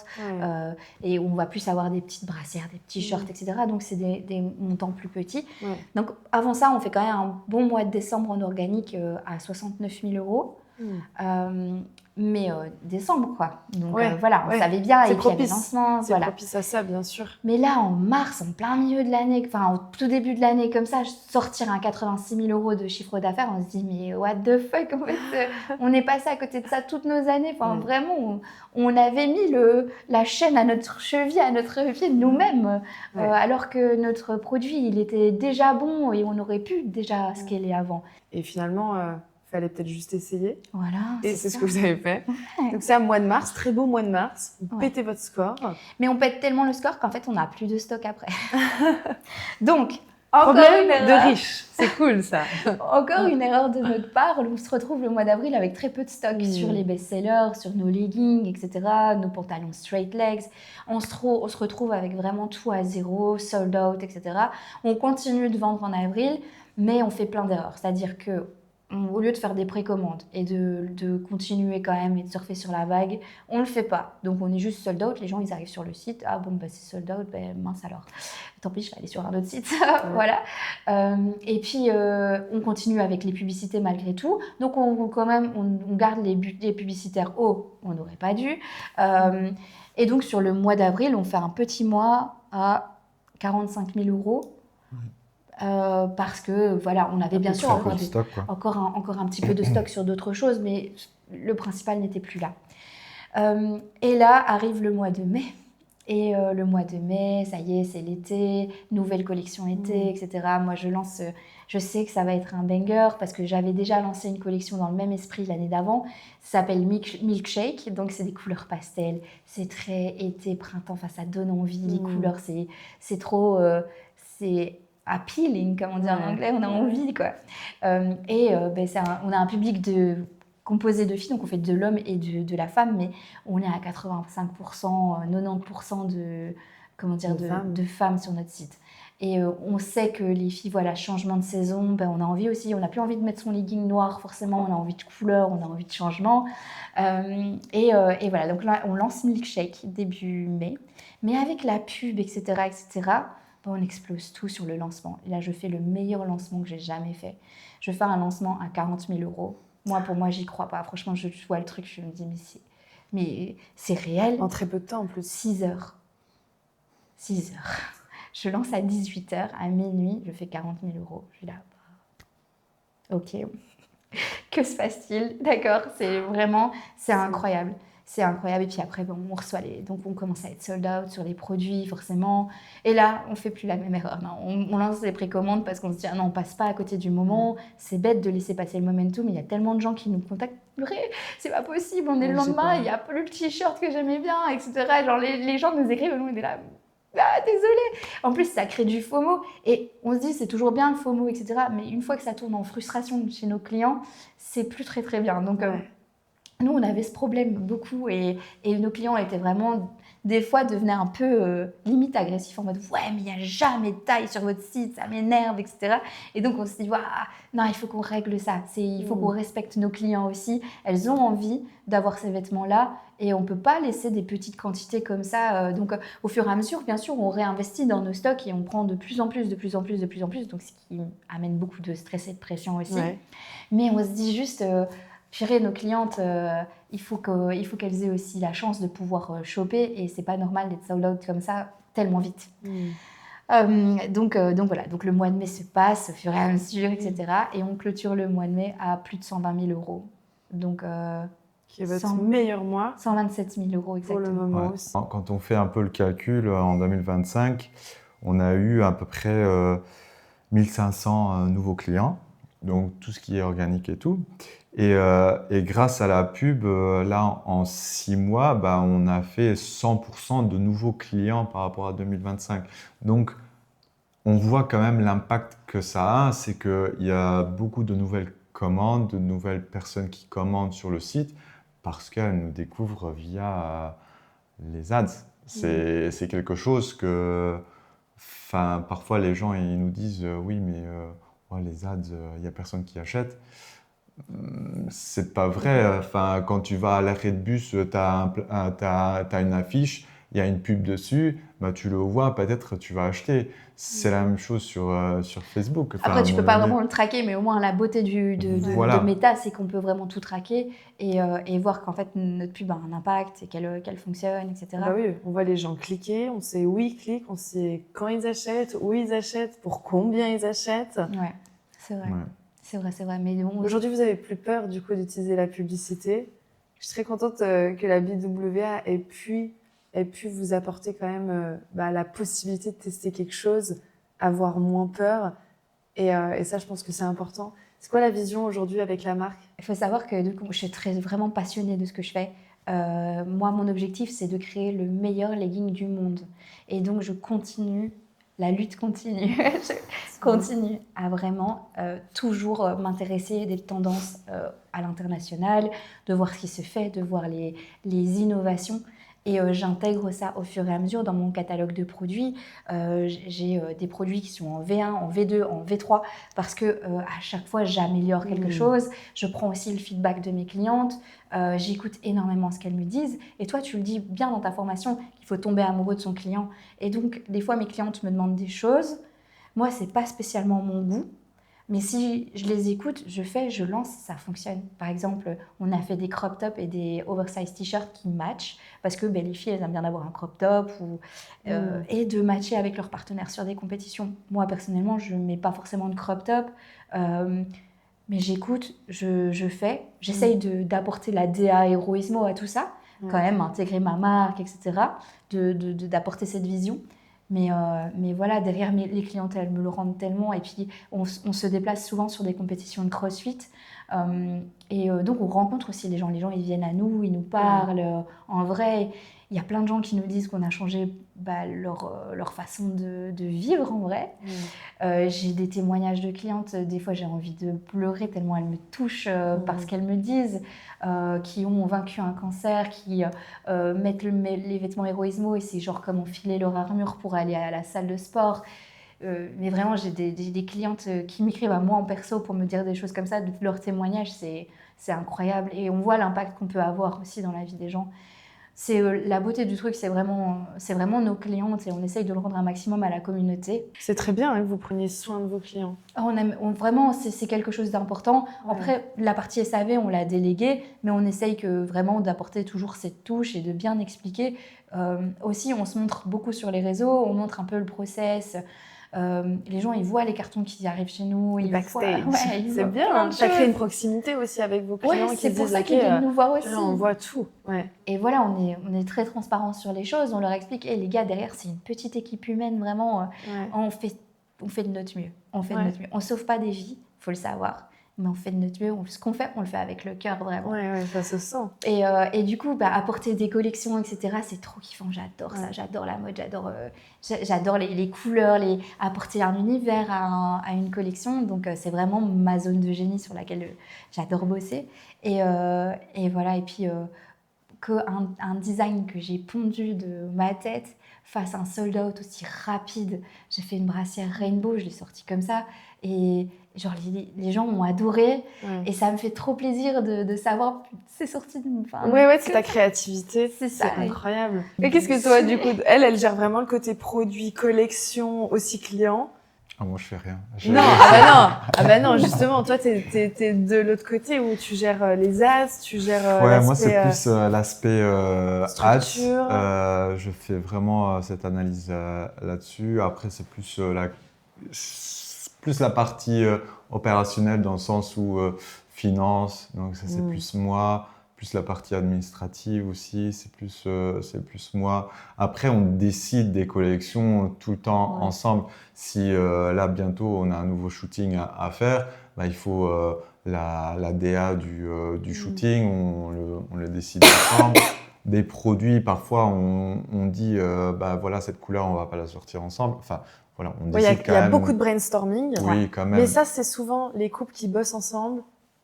S1: et où on va plus avoir des petites brassières, des petits shorts, etc. Donc c'est des montants plus petits. Donc avant ça, on fait quand même un bon mois de décembre en organique à 69 000 €. Mais décembre, quoi. Donc voilà, on savait bien. Et puis il y avait le lancement.
S3: C'est propice à ça, bien sûr.
S1: Mais là, en mars, en plein milieu de l'année, enfin au tout début de l'année, comme ça, sortir un 86 000 € de chiffre d'affaires, on se dit, mais what the fuck, en fait, on est passé à côté de ça toutes nos années. Enfin, vraiment, on avait mis la chaîne à notre cheville, à notre pied nous-mêmes, alors que notre produit, il était déjà bon et on aurait pu déjà scaler avant.
S3: Et finalement... fallait peut-être juste essayer.
S1: Voilà.
S3: Et c'est ce que vous avez fait. Donc c'est un mois de mars, très beau mois de mars. Vous pétez votre score.
S1: Mais on pète tellement le score qu'en fait, on n'a plus de stock après. Donc,
S3: problème de riche. C'est cool ça.
S1: Encore une erreur de notre part. On se retrouve le mois d'avril avec très peu de stock sur les best-sellers, sur nos leggings, etc., nos pantalons straight legs. On se retrouve avec vraiment tout à zéro, sold out, etc. On continue de vendre en avril, mais on fait plein d'erreurs. C'est-à-dire que au lieu de faire des précommandes et de continuer quand même et de surfer sur la vague, on ne le fait pas. Donc on est juste sold out, les gens ils arrivent sur le site, ah bon c'est sold out, mince alors, tant pis je vais aller sur un autre site, voilà. Et puis on continue avec les publicités malgré tout, donc on garde les publicitaires hauts, on n'aurait pas dû. Et donc sur le mois d'avril, on fait un petit mois à 45 000 €. Parce que voilà, on avait bien sûr encore un petit peu de stock sur d'autres choses, mais le principal n'était plus là. Et là arrive le mois de mai. Et le mois de mai, ça y est, c'est l'été, nouvelle collection été, etc. Moi, je sais que ça va être un banger parce que j'avais déjà lancé une collection dans le même esprit l'année d'avant. Ça s'appelle Milkshake, donc c'est des couleurs pastel. C'est très été, printemps, enfin ça donne envie. Les couleurs, c'est trop... c'est appealing, comme on dit en anglais, on a envie, quoi. On a un public composé de filles, donc on fait de l'homme et de la femme, mais on est à 85%, 90% de femmes sur notre site. Et on sait que les filles, voilà, changement de saison, on a envie aussi, on n'a plus envie de mettre son legging noir, forcément, on a envie de couleur, on a envie de changement. Et voilà, donc là, on lance Milkshake début mai, mais avec la pub, etc., on explose tout sur le lancement. Et là, je fais le meilleur lancement que j'ai jamais fait. Je fais un lancement à 40 000 €. Pour moi, j'y crois pas. Franchement, je vois le truc, je me dis, mais c'est réel.
S3: En très peu de temps, en plus.
S1: 6 heures. 6 heures. Je lance à 18 h, à minuit, je fais 40 000 €. Je suis là, ok. Que se passe-t-il? D'accord, c'est incroyable. C'est incroyable. Et puis après, on reçoit donc on commence à être sold out sur les produits, forcément. Et là, on ne fait plus la même erreur. Non. On lance des précommandes parce qu'on se dit, ah non, on ne passe pas à côté du moment. C'est bête de laisser passer le momentum. Il y a tellement de gens qui nous contactent. C'est pas possible, on est le lendemain, il n'y a plus le t-shirt que j'aimais bien, etc. Genre, les gens nous écrivent et nous, on est là. Ah, désolée. En plus, ça crée du FOMO. Et on se dit, c'est toujours bien le FOMO, etc. Mais une fois que ça tourne en frustration chez nos clients, c'est plus très, très bien. Donc, nous, on avait ce problème beaucoup et nos clients étaient vraiment, des fois, devenaient un peu limite agressifs en mode « Ouais, mais il n'y a jamais de taille sur votre site, ça m'énerve, etc. » Et donc, on se dit « Non, il faut qu'on règle ça. Il faut qu'on respecte nos clients aussi. Elles ont envie d'avoir ces vêtements-là et on ne peut pas laisser des petites quantités comme ça. Donc, au fur et à mesure, bien sûr, on réinvestit dans nos stocks et on prend de plus en plus, de plus en plus, de plus en plus. Donc, ce qui amène beaucoup de stress et de pression aussi.
S3: Ouais.
S1: Mais on se dit juste… Purée, nos clientes, il faut qu'elles aient aussi la chance de pouvoir choper et c'est pas normal d'être sold out comme ça tellement vite. Donc voilà, donc le mois de mai se passe au fur et à mesure, etc. Et on clôture le mois de mai à plus de 120 000 €. Donc,
S3: qui est votre meilleur mois
S1: 127 000 € exactement.
S3: pour le moment aussi.
S2: Quand on fait un peu le calcul, en 2025, on a eu à peu près 1500 nouveaux clients, donc tout ce qui est organique et tout. Et grâce à la pub, là, en 6 mois, on a fait 100% de nouveaux clients par rapport à 2025. Donc, on voit quand même l'impact que ça a, c'est qu'il y a beaucoup de nouvelles commandes, de nouvelles personnes qui commandent sur le site parce qu'elles nous découvrent via les ads. C'est quelque chose que, parfois les gens ils nous disent oui, mais les ads, il n'y a personne qui achète. C'est pas vrai. Quand tu vas à l'arrêt de bus, tu as une affiche, il y a une pub dessus, tu le vois, peut-être tu vas acheter. C'est la même chose sur Facebook.
S1: Après, tu peux pas vraiment le traquer, mais au moins la beauté de Meta, c'est qu'on peut vraiment tout traquer et voir qu'en fait notre pub a un impact et qu'elle fonctionne, etc.
S3: Oui, on voit les gens cliquer, on sait où ils cliquent, on sait quand ils achètent, où ils achètent, pour combien ils achètent.
S1: Ouais, c'est vrai. Ouais. C'est vrai. Mais
S3: aujourd'hui, vous avez plus peur du coup d'utiliser la publicité. Je suis très contente que la BWA ait pu vous apporter quand même la possibilité de tester quelque chose, avoir moins peur. Et ça, je pense que c'est important. C'est quoi la vision aujourd'hui avec la marque ?
S1: Il faut savoir que du coup, je suis vraiment passionnée de ce que je fais. Moi, mon objectif, c'est de créer le meilleur legging du monde. Et donc, je continue. La lutte continue. Je continue à vraiment toujours m'intéresser des tendances à l'international, de voir ce qui se fait, de voir les innovations. Et j'intègre ça au fur et à mesure dans mon catalogue de produits. J'ai des produits qui sont en V1, en V2, en V3 parce que à chaque fois, j'améliore quelque chose. Je prends aussi le feedback de mes clientes. J'écoute énormément ce qu'elles me disent. Et toi, tu le dis bien dans ta formation qu'il faut tomber amoureux de son client. Et donc, des fois, mes clientes me demandent des choses. Moi, c'est pas spécialement mon goût. Mais si je les écoute, je lance, ça fonctionne. Par exemple, on a fait des crop tops et des oversize t-shirts qui matchent parce que les filles, elles aiment bien avoir un crop top et de matcher avec leurs partenaires sur des compétitions. Moi, personnellement, je ne mets pas forcément de crop top, mais j'écoute, je fais. J'essaye d'apporter la DA Héroïsmo à tout ça, quand même, intégrer ma marque, etc., d'apporter cette vision. Mais voilà, derrière, les clientèles me le rendent tellement. Et puis, on se déplace souvent sur des compétitions de crossfit. Donc, on rencontre aussi les gens. Les gens, ils viennent à nous, ils nous parlent en vrai. Il y a plein de gens qui nous disent qu'on a changé leur façon de vivre en vrai. J'ai des témoignages de clientes. Des fois, j'ai envie de pleurer tellement elles me touchent par ce qu'elles me disent. Qui ont vaincu un cancer, qui mettent les vêtements Héroïsmo et c'est genre comme enfiler leur armure pour aller à la salle de sport. Mais vraiment, j'ai des clientes qui m'écrivent à moi en perso pour me dire des choses comme ça. Leurs témoignages, c'est incroyable. Et on voit l'impact qu'on peut avoir aussi dans la vie des gens. La beauté du truc, c'est vraiment nos clientes et on essaye de le rendre un maximum à la communauté.
S3: C'est très bien que vous preniez soin de vos clients.
S1: Vraiment, c'est quelque chose d'important. Ouais. Après, la partie SAV, on l'a déléguée, mais on essaye vraiment d'apporter toujours cette touche et de bien expliquer. Aussi, on se montre beaucoup sur les réseaux, on montre un peu le process. Les gens, ils voient les cartons qui arrivent chez nous.
S3: Ils backstage. C'est bien, ça crée une proximité aussi avec vos clients qui
S1: c'est pour ça qu'ils viennent nous voir aussi.
S3: On voit tout. Ouais.
S1: Et voilà, on est très transparent sur les choses. On leur explique, les gars, derrière, c'est une petite équipe humaine, vraiment. On fait de notre mieux. On fait de notre mieux. On sauve pas des vies, il faut le savoir. mais on fait de notre mieux. Ce qu'on fait, on le fait avec le cœur, vraiment.
S3: Ouais, ça se sent.
S1: Et du coup, apporter des collections, etc., c'est trop kiffant. J'adore ça. J'adore la mode. J'adore les couleurs, apporter un univers à une collection. Donc, c'est vraiment ma zone de génie sur laquelle j'adore bosser. Et voilà. Et puis, un design que j'ai pondu de ma tête fasse un sold out aussi rapide. J'ai fait une brassière rainbow, je l'ai sortie comme ça. Et genre, les gens ont adoré.
S3: Ouais.
S1: Et ça me fait trop plaisir de savoir que c'est sorti d'une fin.
S3: Ouais, c'est ta créativité.
S1: C'est ça.
S3: C'est incroyable. Et qu'est-ce que toi, du coup, elle gère vraiment le côté produit, collection, aussi client.
S2: Ah, moi, je fais rien.
S3: Non, non, justement, toi, t'es de l'autre côté où tu gères les ads, tu gères
S2: ouais, moi, c'est plus l'aspect ads.
S3: structure.
S2: Je fais vraiment cette analyse là-dessus. Après, c'est plus la partie opérationnelle dans le sens où finance, donc ça, c'est plus moi. Plus la partie administrative aussi, c'est plus moi. Après, on décide des collections tout le temps ensemble. Si là, bientôt, on a un nouveau shooting à faire, il faut la DA du shooting, on le décide ensemble. Des produits, parfois, on dit, voilà, cette couleur, on ne va pas la sortir ensemble. Enfin, voilà, on décide
S3: il y a beaucoup de brainstorming.
S2: Oui, quand même.
S3: Mais ça, c'est souvent les couples qui bossent ensemble.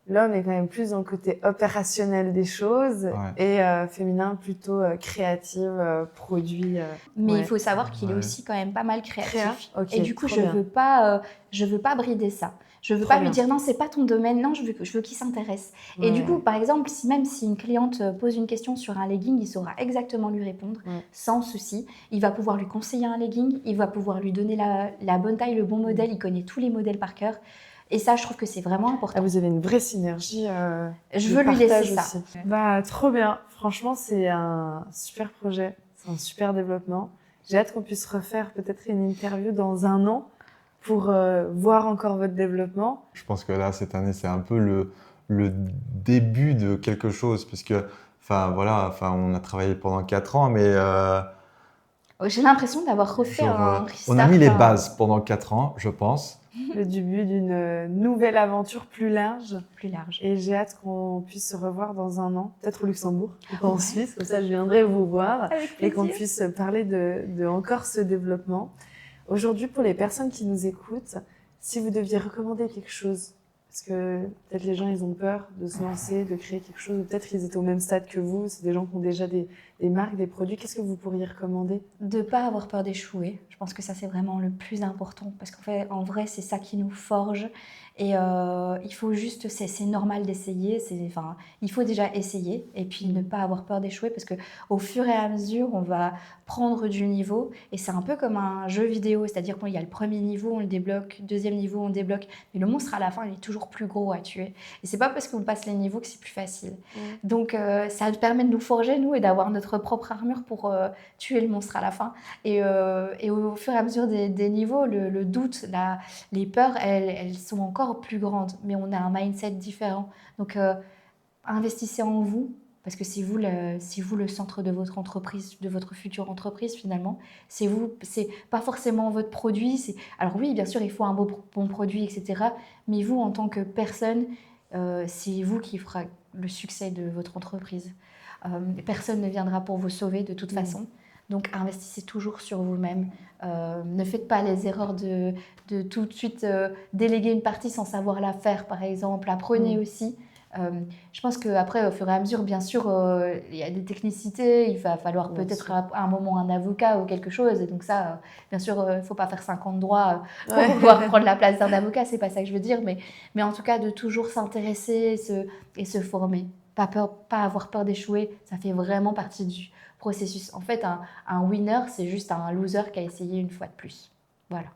S3: L'homme est quand même plus dans le côté opérationnel des choses et féminin plutôt créative, produit.
S1: Mais il faut savoir qu'il est aussi quand même pas mal créatif.
S3: Okay,
S1: et du coup, je veux pas brider ça. Je veux pas lui dire non, c'est pas ton domaine. Non, je veux qu'il s'intéresse. Et du coup, par exemple, même si une cliente pose une question sur un legging, il saura exactement lui répondre sans souci. Il va pouvoir lui conseiller un legging, il va pouvoir lui donner la bonne taille, le bon modèle. Il connaît tous les modèles par cœur. Et ça, je trouve que c'est vraiment important.
S3: Ah, vous avez une vraie synergie.
S1: Je veux lui laisser ça.
S3: Aussi. Trop bien. Franchement, c'est un super projet. C'est un super développement. J'ai hâte qu'on puisse refaire peut-être une interview dans 1 an pour voir encore votre développement.
S2: Je pense que là, cette année, c'est un peu le début de quelque chose, puisque, on a travaillé pendant 4 ans, mais...
S1: J'ai l'impression d'avoir refait un restart.
S2: On a mis les bases pendant 4 ans, je pense.
S3: Le début d'une nouvelle aventure plus large.
S1: Et
S3: j'ai hâte qu'on puisse se revoir dans 1 an, peut-être au Luxembourg, ou en Suisse, comme ça je viendrai vous voir et qu'on puisse parler de encore ce développement. Aujourd'hui, pour les personnes qui nous écoutent, si vous deviez recommander quelque chose, parce que peut-être les gens ils ont peur de se lancer, de créer quelque chose, ou peut-être qu'ils étaient au même stade que vous, c'est des gens qui ont déjà des marques, des produits, qu'est-ce que vous pourriez recommander ?
S1: De ne pas avoir peur d'échouer. Je pense que ça, c'est vraiment le plus important. Parce qu'en vrai, c'est ça qui nous forge. Et il faut juste, c'est normal d'essayer. Il faut déjà essayer et puis ne pas avoir peur d'échouer parce qu'au fur et à mesure, on va prendre du niveau. Et c'est un peu comme un jeu vidéo. C'est-à-dire qu'il y a le premier niveau, on le débloque. Deuxième niveau, on débloque. Mais le monstre, à la fin, il est toujours plus gros à tuer. Et c'est pas parce qu'on passe les niveaux que c'est plus facile. Donc, ça permet de nous forger, nous, et d'avoir notre propre armure pour tuer le monstre à la fin. Et au fur et à mesure des niveaux, le doute, les peurs, elles sont encore plus grandes. Mais on a un mindset différent. Donc, investissez en vous. Parce que c'est vous le centre de votre entreprise, de votre future entreprise finalement. C'est vous, c'est pas forcément votre produit. Alors oui, bien sûr, il faut un bon produit, etc. Mais vous, en tant que personne, c'est vous qui fera le succès de votre entreprise. Personne ne viendra pour vous sauver de toute façon. Donc, investissez toujours sur vous-même. Ne faites pas les erreurs de tout de suite déléguer une partie sans savoir la faire, par exemple. Apprenez aussi. Je pense qu'après, au fur et à mesure, bien sûr, il y a des technicités. Il va falloir peut-être à un moment un avocat ou quelque chose. Et donc ça, bien sûr, il ne faut pas faire 50 droits pour pouvoir prendre la place d'un avocat. C'est pas ça que je veux dire. Mais en tout cas, de toujours s'intéresser et se former. Pas avoir peur d'échouer. Ça fait vraiment partie du processus. En fait, un winner, c'est juste un loser qui a essayé une fois de plus. Voilà.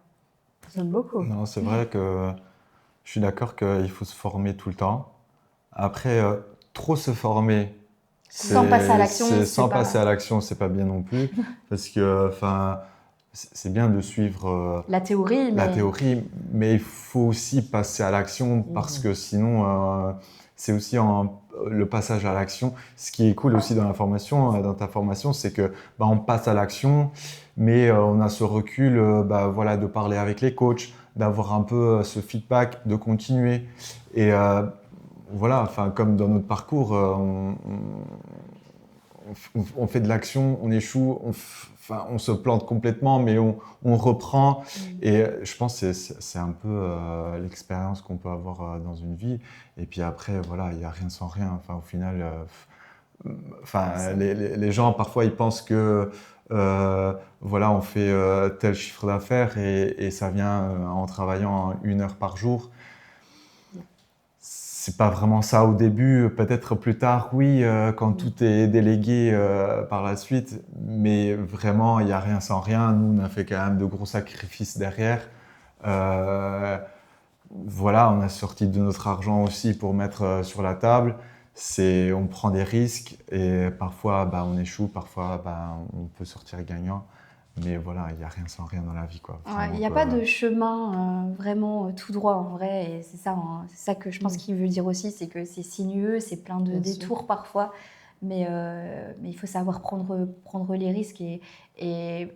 S3: J'aime beaucoup.
S2: Non, c'est vrai que je suis d'accord qu'il faut se former tout le temps. Après, trop se former
S1: sans passer à l'action,
S2: c'est pas bien non plus. Parce que, c'est bien de suivre
S1: la théorie,
S2: mais il faut aussi passer à l'action parce que sinon, c'est aussi le passage à l'action. Ce qui est cool aussi dans ta formation, c'est que on passe à l'action, mais on a ce recul de parler avec les coachs, d'avoir un peu ce feedback, de continuer. Et voilà, enfin, comme dans notre parcours, on fait de l'action, on échoue, on se plante complètement, mais on reprend. Et je pense que c'est un peu l'expérience qu'on peut avoir dans une vie. Et puis après, voilà, il n'y a rien sans rien. Enfin, au final, les gens, parfois, ils pensent que voilà, on fait tel chiffre d'affaires et ça vient en travaillant 1 heure par jour. C'est pas vraiment ça au début, peut-être plus tard, oui, quand tout est délégué par la suite, mais vraiment, il n'y a rien sans rien. Nous, on a fait quand même de gros sacrifices derrière. Voilà, on a sorti de notre argent aussi pour mettre sur la table. On prend des risques et parfois, on échoue, parfois, on peut sortir gagnant. Mais voilà, il n'y a rien sans rien dans la vie, quoi.
S1: Il n'y a pas de chemin vraiment tout droit en vrai, et c'est ça que je pense qu'il veut dire aussi, c'est que c'est sinueux, c'est plein de détours parfois, mais il faut savoir prendre les risques et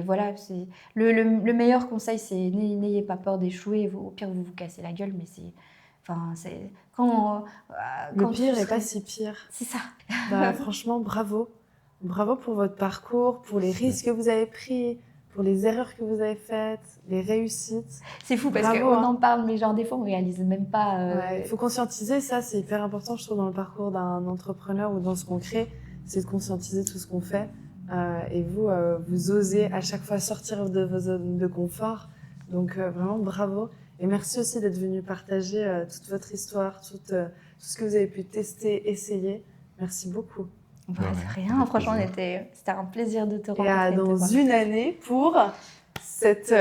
S1: voilà. Le meilleur conseil, c'est n'ayez pas peur d'échouer, au pire vous vous cassez la gueule, mais
S3: le pire n'est pas si pire.
S1: C'est ça.
S3: Franchement, bravo. Bravo pour votre parcours, pour les risques que vous avez pris, pour les erreurs que vous avez faites, les réussites.
S1: C'est fou parce qu'on en parle, mais genre des fois on réalise même pas.
S3: Il faut conscientiser, ça c'est hyper important je trouve dans le parcours d'un entrepreneur ou dans ce qu'on crée, c'est de conscientiser tout ce qu'on fait. Et vous osez à chaque fois sortir de vos zones de confort. Donc vraiment bravo. Et merci aussi d'être venu partager toute votre histoire, tout ce que vous avez pu tester, essayer. Merci beaucoup.
S1: C'est rien, franchement, c'était un plaisir de te rencontrer.
S3: Et dans une année pour cette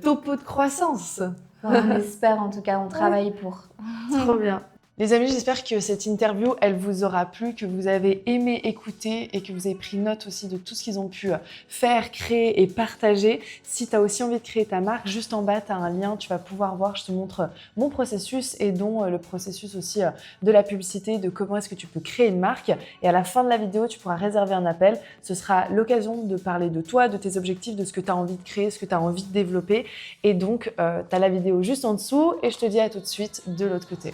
S3: topo de croissance.
S1: On espère, en tout cas, on travaille pour.
S3: Trop bien. Les amis, j'espère que cette interview, elle vous aura plu, que vous avez aimé écouter et que vous avez pris note aussi de tout ce qu'ils ont pu faire, créer et partager. Si tu as aussi envie de créer ta marque, juste en bas, tu as un lien, tu vas pouvoir voir, je te montre mon processus et dont le processus aussi de la publicité, de comment est-ce que tu peux créer une marque. Et à la fin de la vidéo, tu pourras réserver un appel. Ce sera l'occasion de parler de toi, de tes objectifs, de ce que tu as envie de créer, ce que tu as envie de développer. Et donc, tu as la vidéo juste en dessous et je te dis à tout de suite de l'autre côté.